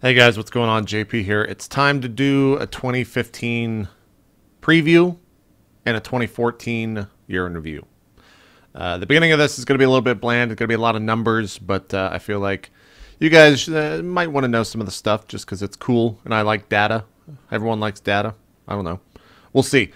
Hey guys, what's going on? JP here. It's time to do a 2015 preview and a 2014 year in review. The beginning of this is going to be a little bit bland. It's going to be a lot of numbers, but I feel like you guys might want to know some of the stuff just because it's cool and I like data. Everyone likes data. I don't know. We'll see.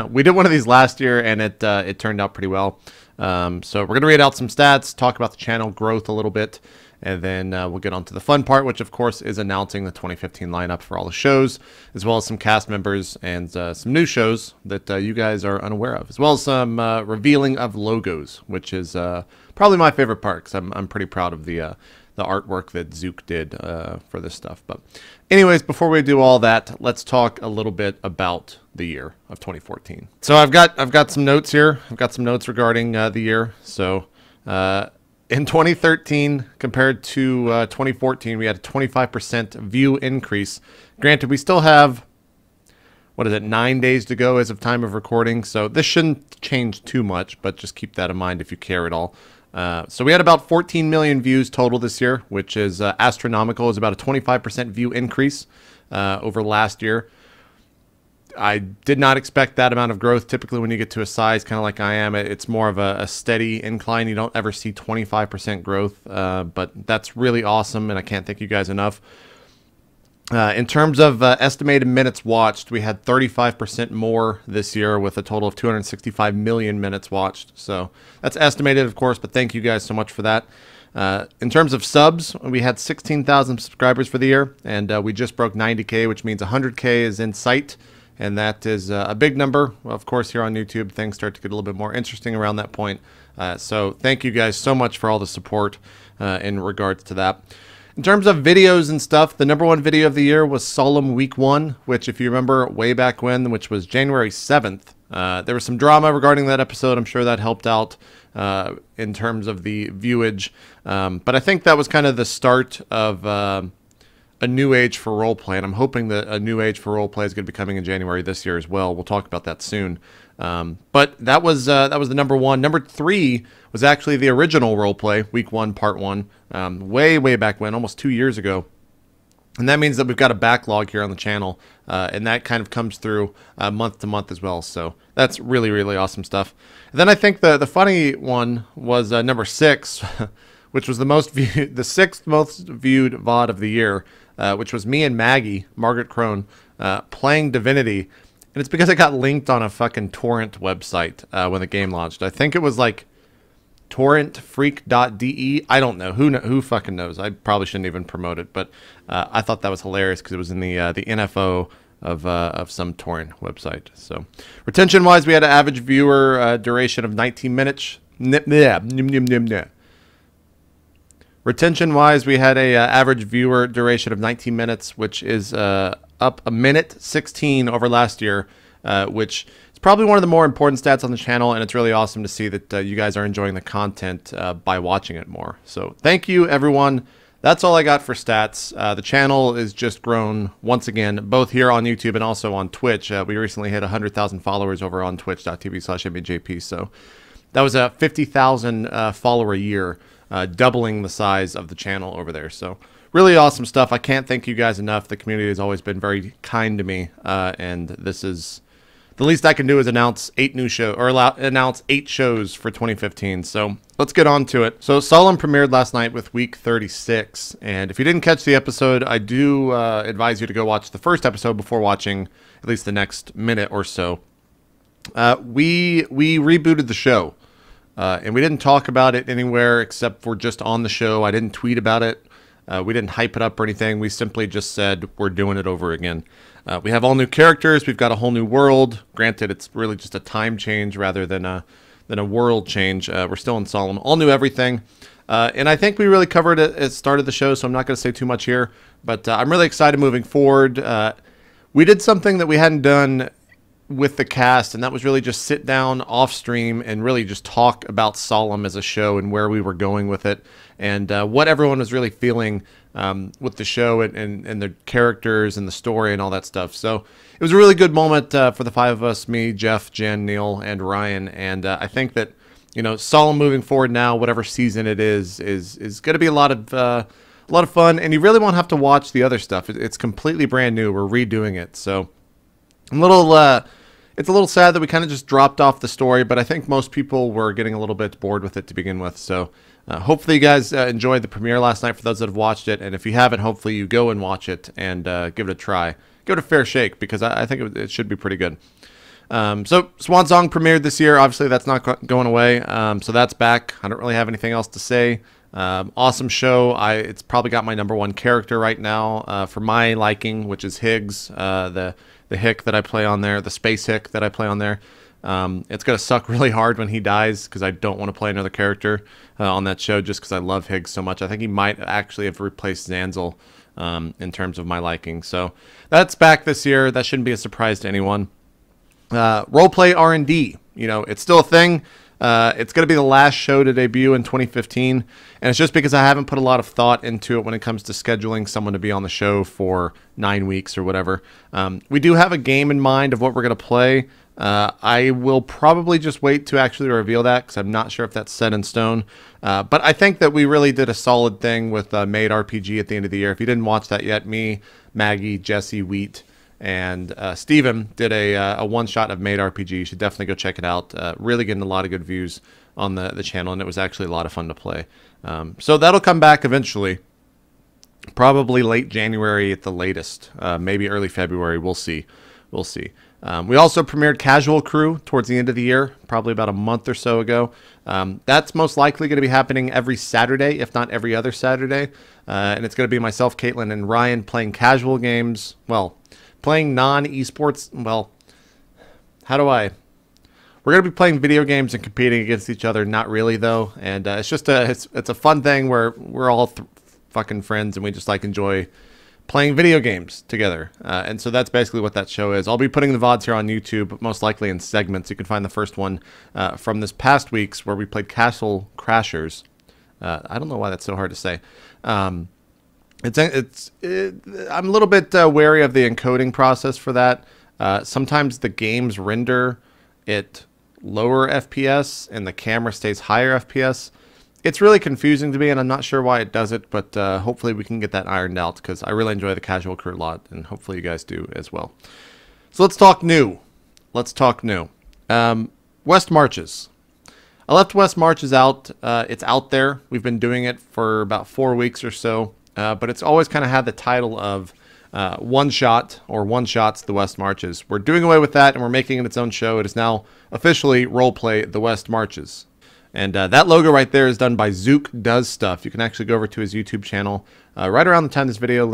We did one of these last year and it turned out pretty well. So we're going to read out some stats, talk about the channel growth a little bit, and then we'll get on to the fun part, which of course is announcing the 2015 lineup for all the shows, as well as some cast members and some new shows that you guys are unaware of, as well as some revealing of logos, which is probably my favorite part because I'm pretty proud of the artwork that Zook did for this stuff. But anyways, before we do all that, let's talk a little bit about the year of 2014. So I've got some notes here. I've got some notes regarding the year. So in 2013 compared to 2014, we had a 25% view increase. Granted, we still have, what is it, 9 days to go as of time of recording, so this shouldn't change too much, but just keep that in mind if you care at all. So we had about 14 million views total this year, which is astronomical. It's about a 25% view increase over last year. I did not expect that amount of growth. Typically, when you get to a size kind of like I am, it's more of a steady incline. You don't ever see 25% growth, but that's really awesome, and I can't thank you guys enough. In terms of estimated minutes watched, we had 35% more this year with a total of 265 million minutes watched. So that's estimated, of course, but thank you guys so much for that. In terms of subs, we had 16,000 subscribers for the year, and we just broke 90K, which means 100K is in sight. And that is a big number. Well, of course, here on YouTube, things start to get a little bit more interesting around that point. So thank you guys so much for all the support in regards to that. In terms of videos and stuff, the #1 video of the year was Solemn Week 1, which, if you remember way back when, which was January 7th, there was some drama regarding that episode. I'm sure that helped out in terms of the viewage. But I think that was kind of the start of a new age for roleplay, and I'm hoping that a new age for roleplay is going to be coming in January this year as well. We'll talk about that soon. But that was the #1. #3 was actually the original roleplay, Week 1, Part 1, way back when, almost 2 years ago. And that means that we've got a backlog here on the channel, and that kind of comes through month to month as well. So that's really awesome stuff. And then I think the funny one was #6, which was the sixth most viewed VOD of the year, which was me and Maggie, Margaret Crone, playing Divinity. And it's because it got linked on a fucking torrent website when the game launched. I think it was like torrentfreak.de. I don't know. Who fucking knows? I probably shouldn't even promote it. But I thought that was hilarious because it was in the NFO of some torrent website. So retention-wise, we had an average viewer duration of 19 minutes. Retention-wise, we had a average viewer duration of 19 minutes, which is up a minute 16 over last year, which is probably one of the more important stats on the channel, and it's really awesome to see that you guys are enjoying the content by watching it more. So thank you, everyone. That's all I got for stats. The channel is just grown once again, both here on YouTube and also on Twitch. We recently hit 100,000 followers over on twitch.tv/itmeJP, so that was a 50,000 follower a year. Doubling the size of the channel over there. So really awesome stuff. I can't thank you guys enough. The community has always been very kind to me, and this is the least I can do is announce 8 new shows, or announce 8 shows for 2015. So let's get on to it. So Solemn premiered last night with week 36, and if you didn't catch the episode, I do advise you to go watch the first episode before watching at least the next minute or so. We rebooted the show. And we didn't talk about it anywhere except for just on the show. I didn't tweet about it. We didn't hype it up or anything. We simply just said we're doing it over again. We have all new characters. We've got a whole new world. Granted, it's really just a time change rather than a world change. We're still in Solemn. All new everything. And I think we really covered it at the start of the show, so I'm not going to say too much here. But I'm really excited moving forward. We did something that we hadn't done with the cast, and that was really just sit down off stream and really just talk about Solemn as a show and where we were going with it, and what everyone was really feeling with the show and the characters and the story and all that stuff. So it was a really good moment for the 5 of us, me, Jeff, Jen, Neil, and Ryan, and I think that, you know, Solemn moving forward now, whatever season it is going to be a lot a lot of fun, and you really won't have to watch the other stuff. It's completely brand new. We're redoing it, so I'm a little. It's a little sad that we kind of just dropped off the story, but I think most people were getting a little bit bored with it to begin with. So hopefully you guys enjoyed the premiere last night for those that have watched it, and if you haven't, hopefully you go and watch it and give it a try. Give it a fair shake, because I think it should be pretty good. So Swan Song premiered this year. Obviously, that's not going away. So that's back. I don't really have anything else to say. Awesome show. It's probably got my #1 character right now for my liking, which is Higgs, the Hick that I play on there, the Space Hick that I play on there. It's going to suck really hard when he dies, because I don't want to play another character on that show just because I love Higgs so much. I think he might actually have replaced Zanzel in terms of my liking. So that's back this year. That shouldn't be a surprise to anyone. Roleplay R&D, it's still a thing. It's going to be the last show to debut in 2015, and it's just because I haven't put a lot of thought into it when it comes to scheduling someone to be on the show for 9 weeks or whatever. We do have a game in mind of what we're going to play. I will probably just wait to actually reveal that, because I'm not sure if that's set in stone. But I think that we really did a solid thing with Made RPG at the end of the year. If you didn't watch that yet, me, Maggie, Jesse, Wheat, and Steven did a one-shot of Made RPG. You should definitely go check it out. Really getting a lot of good views on the channel, and it was actually a lot of fun to play. So that'll come back eventually. Probably late January at the latest. Maybe early February. We'll see. We'll see. We also premiered Casual Crew towards the end of the year, probably about a month or so ago. That's most likely going to be happening every Saturday, if not every other Saturday. And it's going to be myself, Caitlin, and Ryan playing casual games. Well, playing non-esports. Well, how do I... We're going to be playing video games and competing against each other. Not really, though. And it's just it's a fun thing where we're all fucking friends, and we just enjoy playing video games together. And so that's basically what that show is. I'll be putting the VODs here on YouTube, most likely in segments. You can find the first one from this past week's, where we played Castle Crashers. I don't know why that's so hard to say. I'm a little bit wary of the encoding process for that. Sometimes the games render at lower FPS and the camera stays higher FPS. It's really confusing to me, and I'm not sure why it does it, but hopefully we can get that ironed out, because I really enjoy the Casual Crew a lot, and hopefully you guys do as well. So let's talk new. Let's talk new. West Marches. I left West Marches out. It's out there. We've been doing it for about 4 weeks or so. But it's always kind of had the title of One Shot, or One Shots the West Marches. We're doing away with that, and we're making it its own show. It is now officially Roleplay the West Marches. And that logo right there is done by Zook Does Stuff. You can actually go over to his YouTube channel right around the time this video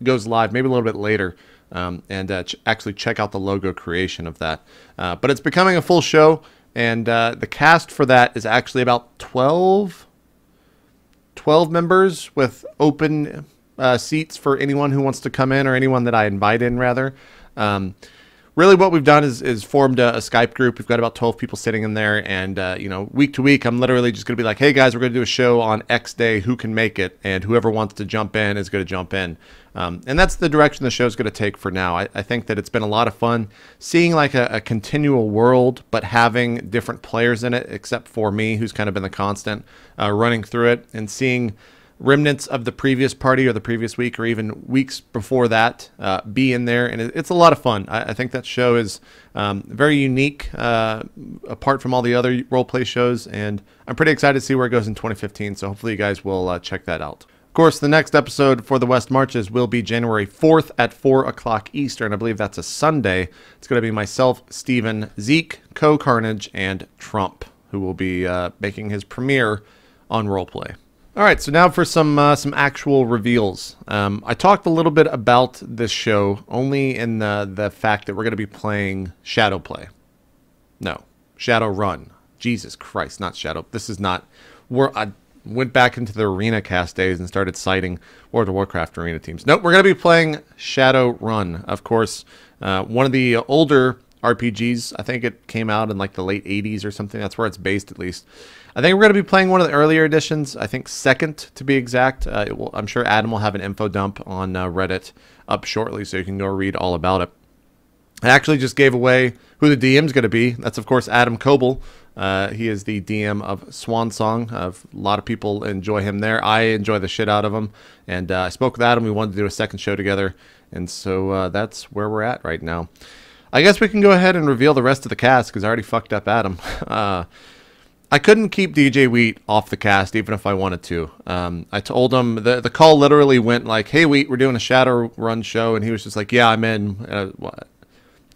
goes live, maybe a little bit later, and actually check out the logo creation of that. But it's becoming a full show, and the cast for that is actually about 12 members, with open seats for anyone who wants to come in, or anyone that I invite in, rather. Really what we've done is formed a Skype group. We've got about 12 people sitting in there, and week to week, I'm literally just going to be like, hey guys, we're going to do a show on X day, who can make it? And whoever wants to jump in is going to jump in. And that's the direction the show is going to take for now. I think that it's been a lot of fun seeing a continual world, but having different players in it, except for me, who's kind of been the constant running through it, and seeing remnants of the previous party, or the previous week, or even weeks before that be in there. And it's a lot of fun. I think that show is very unique apart from all the other roleplay shows, and I'm pretty excited to see where it goes in 2015. So hopefully you guys will check that out. Of course, the next episode for the West Marches will be January 4th at 4 o'clock Eastern. I believe that's a Sunday. It's going to be myself, Steven, Zeke, Co-Carnage, and Trump, who will be making his premiere on Roleplay. All right, so now for some actual reveals. I talked a little bit about this show only in the fact that we're going to be playing Shadowplay. No, Shadowrun. Jesus Christ, not Shadow. This is not... I went back into the Arena Cast days and started citing World of Warcraft Arena teams. Nope, we're going to be playing Shadowrun. Of course, one of the older RPGs. I think it came out in the late 80s or something. That's where it's based, at least. I think we're going to be playing one of the earlier editions. I think second, to be exact. I'm sure Adam will have an info dump on Reddit up shortly, so you can go read all about it. I actually just gave away who the DM is going to be. That's, of course, Adam Coble. He is the DM of Swan Song. A lot of people enjoy him there. I enjoy the shit out of him. And I spoke with Adam. We wanted to do a second show together. And so that's where we're at right now. I guess we can go ahead and reveal the rest of the cast because I already fucked up Adam. I couldn't keep DJ Wheat off the cast even if I wanted to. I told him, the call literally went like, hey, Wheat, we're doing a Shadowrun show. And he was just like, yeah, I'm in.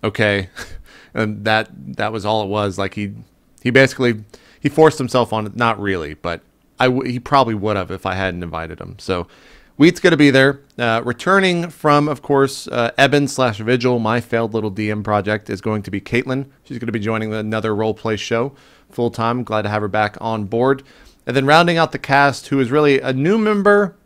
Okay. And that was all it was. Like he basically, he forced himself on it. Not really, but he probably would have if I hadn't invited him. So Wheat's going to be there. Returning from, of course, Eben/Vigil, my failed little DM project, is going to be Caitlin. She's going to be joining another roleplay show full-time. Glad to have her back on board. And then rounding out the cast, who is really a new member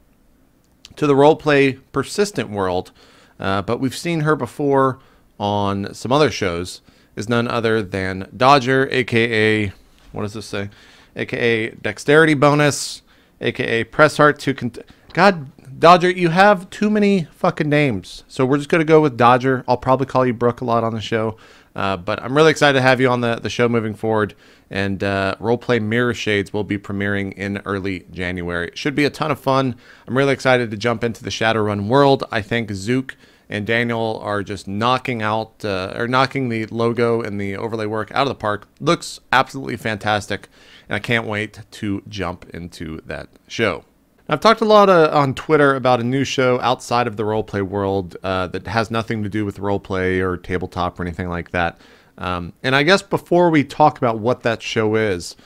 to the roleplay persistent world, but we've seen her before on some other shows, is none other than Dodger, a.k.a. what does this say? A.k.a. Dexterity Bonus, a.k.a. Press Heart to... God, Dodger, you have too many fucking names. So we're just going to go with Dodger. I'll probably call you Brooke a lot on the show. But I'm really excited to have you on the show moving forward. And Roleplay Mirror Shades will be premiering in early January. It should be a ton of fun. I'm really excited to jump into the Shadowrun world. I think Zook and Daniel are just knocking the logo and the overlay work out of the park. Looks absolutely fantastic. And I can't wait to jump into that show. I've talked a lot on Twitter about a new show outside of the roleplay world that has nothing to do with roleplay or tabletop or anything like that. And I guess before we talk about what that show is,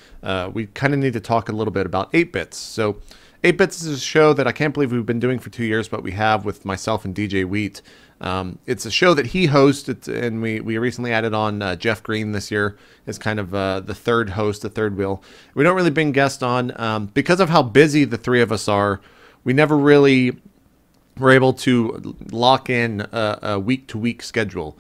we kind of need to talk a little bit about 8-Bits. So 8-Bits is a show that I can't believe we've been doing for 2 years, but we have with myself and DJ Wheat. It's a show that he hosts, and we recently added on Jeff Green this year as kind of the third host, the third wheel. We don't really bring guests on because of how busy the three of us are. We never really were able to lock in a week-to-week schedule.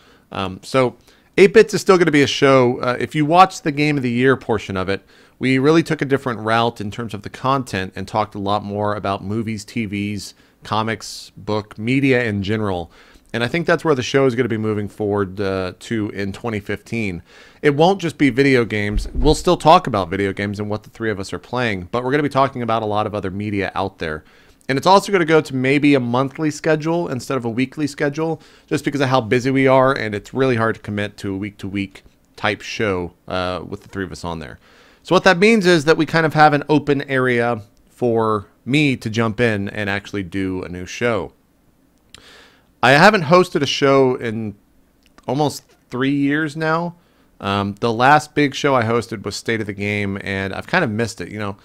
So 8-Bits is still going to be a show. If you watch the Game of the Year portion of it, we really took a different route in terms of the content and talked a lot more about movies, TVs, comics, book, media in general. And I think that's where the show is going to be moving forward to in 2015. It won't just be video games. We'll still talk about video games and what the three of us are playing, but we're going to be talking about a lot of other media out there. And it's also going to go to maybe a monthly schedule instead of a weekly schedule, just because of how busy we are, and it's really hard to commit to a week-to-week type show with the three of us on there. So what that means is that we kind of have an open area for me to jump in and actually do a new show. I haven't hosted a show in almost 3 years now. The last big show I hosted was State of the Game, and I've kind of missed it. You know,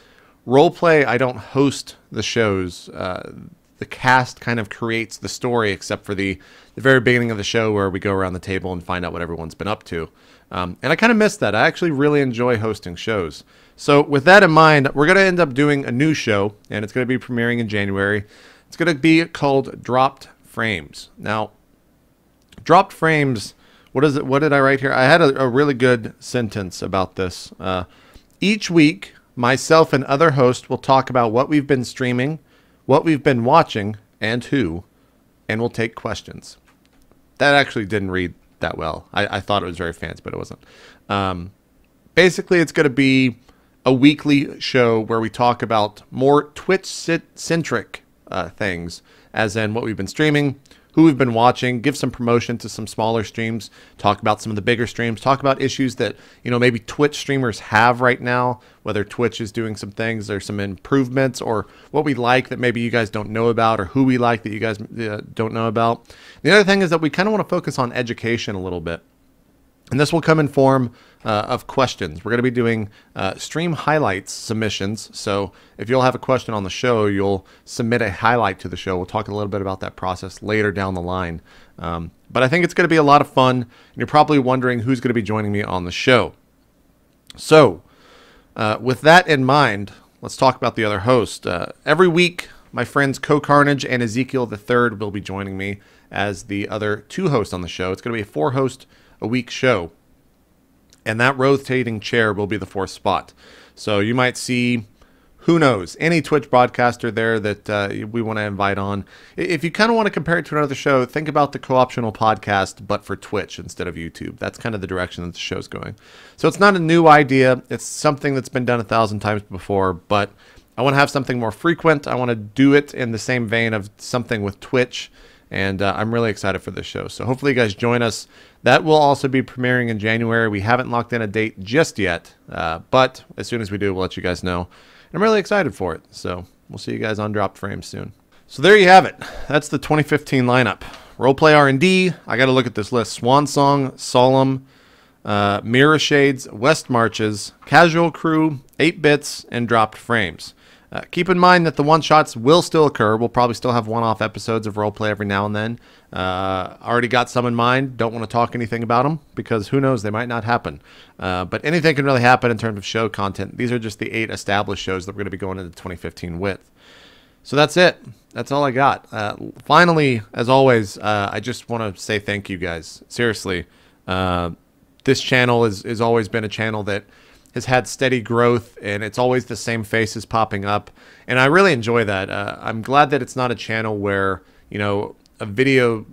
roleplay, I don't host the shows. The cast kind of creates the story, except for the very beginning of the show where we go around the table and find out what everyone's been up to. And I kind of missed that. I actually really enjoy hosting shows. So with that in mind, we're going to end up doing a new show, and it's going to be premiering in January. It's going to be called Dropped Frames. Now, Dropped Frames, what is it? What did I write here? I had a really good sentence about this. Each week, myself and other hosts will talk about what we've been streaming, what we've been watching, and who, and we'll take questions. That actually didn't read that well. I thought it was very fancy, but it wasn't. Basically, it's going to be a weekly show where we talk about more Twitch-centric things, as in what we've been streaming, who we've been watching, give some promotion to some smaller streams, talk about some of the bigger streams, talk about issues that, you know, maybe Twitch streamers have right now, whether Twitch is doing some things, there's some improvements, or what we like that maybe you guys don't know about, or who we like that you guys don't know about. The other thing is that we kind of want to focus on education a little bit. And this will come in form of questions. We're going to be doing stream highlights submissions. So if you'll have a question on the show, you'll submit a highlight to the show. We'll talk a little bit about that process later down the line. But I think it's going to be a lot of fun. And you're probably wondering who's going to be joining me on the show. So with that in mind, let's talk about the other host. Every week, my friends Co-Carnage and Ezekiel III will be joining me as the other two hosts on the show. It's going to be a 4-host a week show, and that rotating chair will be the 4th spot. So you might see who knows, any Twitch broadcaster there that we want to invite on. If you kind of want to compare it to another show, think about the Co-optional Podcast, but for Twitch instead of YouTube. That's kind of the direction that the show's going. So it's not a new idea. It's something that's been done 1,000 times before, but I want to have something more frequent. I want to do it in the same vein of something with Twitch, and I'm really excited for this show. So hopefully you guys join us. That will also be premiering in January. We haven't locked in a date just yet, but as soon as we do, we'll let you guys know. I'm really excited for it, so we'll see you guys on Dropped Frames soon. So there you have it. That's the 2015 lineup. Roleplay R&D. I got to look at this list. Swan Song, Solemn, Mirror Shades, West Marches, Casual Crew, 8 Bits, and Dropped Frames. Keep in mind that the one-shots will still occur. We'll probably still have one-off episodes of Roleplay every now and then. Already got some in mind. Don't want to talk anything about them because who knows, they might not happen. But anything can really happen in terms of show content. These are just the 8 established shows that we're going to be going into 2015 with. So that's it. That's all I got. Finally, as always, I just want to say thank you guys. Seriously, this channel has always been a channel that has had steady growth, and it's always the same faces popping up, and I really enjoy that. I'm glad that it's not a channel where, you know, a video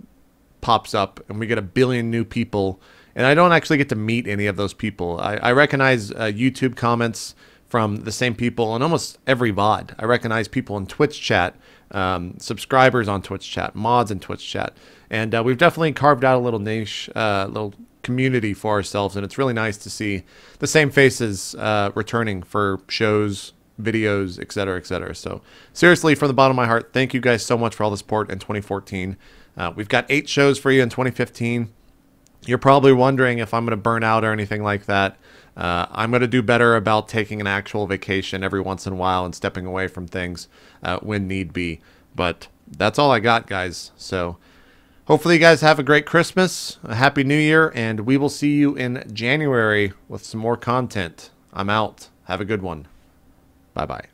pops up and we get a billion new people, and I don't actually get to meet any of those people. I recognize YouTube comments from the same people on almost every VOD. I recognize people in Twitch chat, subscribers on Twitch chat, mods in Twitch chat, and we've definitely carved out a little niche, little community for ourselves, and it's really nice to see the same faces returning for shows, videos, etc., etc. So seriously, from the bottom of my heart, thank you guys so much for all the support in 2014. We've got 8 shows for you in 2015. You're probably wondering if I'm going to burn out or anything like that. I'm going to do better about taking an actual vacation every once in a while and stepping away from things when need be. But that's all I got, guys. So hopefully you guys have a great Christmas, a Happy New Year, and we will see you in January with some more content. I'm out. Have a good one. Bye-bye.